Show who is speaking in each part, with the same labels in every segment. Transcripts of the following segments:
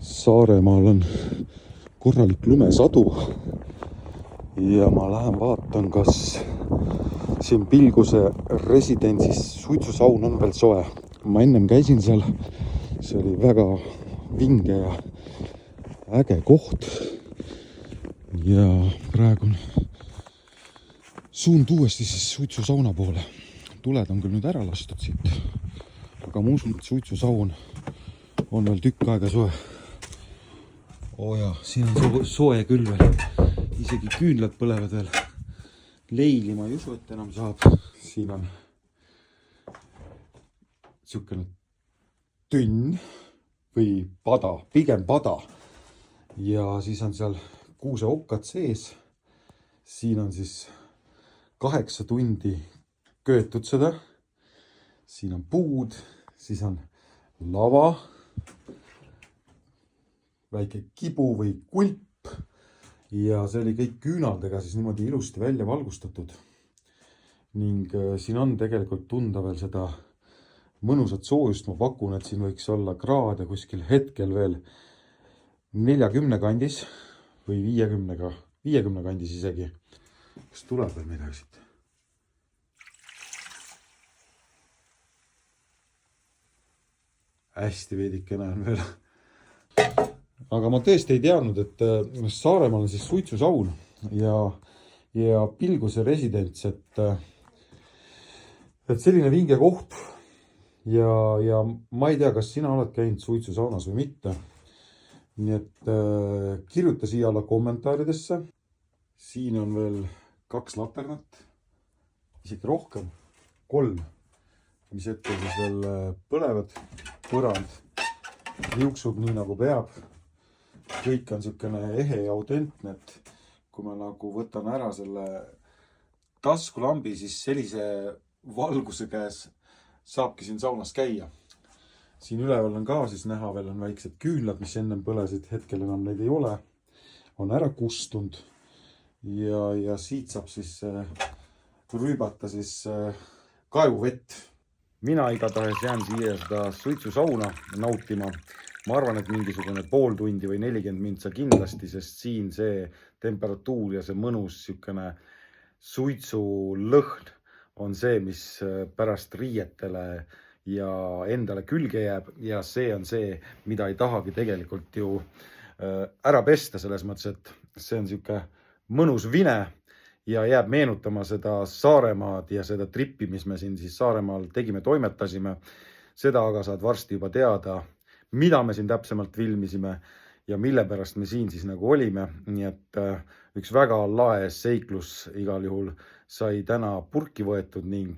Speaker 1: Saaremaal on korralik lumesadu ja ma lähen vaatan, kas siin Pilguse residentsis suitsusaun on veel soe. Ma ennem käisin seal, see oli väga vinge ja äge koht ja praegu on suund uuesti siis suitsusauna poole. Tuled on küll nüüd ära lastud siit, aga ma usun, et suitsusaun on veel tükk aega soe. Siin on soe küll veel, isegi küünlad põlevad veel. Leili ma ei usu, et enam saab. Siin on siukene tünn või pada, pigem pada. Ja siis on seal kuuseokkad sees. Siin on siis 8 tundi köetud seda. Siin on puud, siis on lava, väike kibu või kulp ja see oli kõik küünaldega siis niimoodi ilusti välja valgustatud. Ning siin on tegelikult tunda veel seda mõnusat soojust. Ma pakun, et siin võiks olla kraade kuskil hetkel veel 40 kandis või 50 kandis isegi. Kas tuleb veel midagi siit? Hästi veidikene on veel. Aga ma tõesti ei teadnud, et Saaremaal on siis suitsusaun ja Pilguse residents, et selline vinge koht. Ja ma ei tea, kas sina oled käinud suitsusaunas või mitte. Nii et kirjuta siia alla kommentaaridesse. Siin on veel 2 laternat, isegi rohkem, 3, mis hetkel siis veel põlevad. Põrand liuksub nii nagu peab. Kõik on siukene ehe ja autentne, et kui ma nagu võtan ära selle taskulambi, siis sellise valguse käes saabki siin saunas käia. Siin üleval on ka siis näha veel on väiksed küünlad, mis ennem põlesid, hetkel enam neid ei ole. On ära kustunud ja siit saab siis rüübata siis kaevuvett. Mina igatahes jään siia seda suitsusauna nautima. Ma arvan, et mingisugune pool tundi või 40 mintsa kindlasti, sest siin see temperatuur ja see mõnus siukene suitsulõhn on see, mis pärast riietele ja endale külge jääb. Ja see on see, mida ei tahagi tegelikult ju ära pesta selles mõttes, et see on siuke mõnus vine. Ja jääb meenutama seda Saaremaad ja seda trippi, mis me siin siis Saaremaal tegime, toimetasime. Seda aga saad varsti juba teada, mida me siin täpsemalt filmisime ja mille pärast me siin siis nagu olime. Nii et üks väga lae seiklus igal juhul sai täna purki võetud ning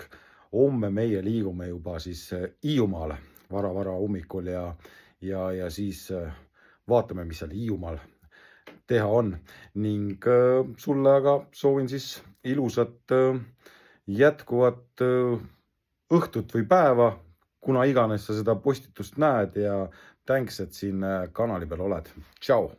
Speaker 1: homme meie liigume juba siis Hiiumaale vara hommikul ja siis vaatame, mis seal Hiiumaal teha on. Ning sulle aga soovin siis ilusat jätkuvat õhtut või päeva, kuna iganes sa seda postitust näed ja thanks, et siin kanali peal oled. Tšau!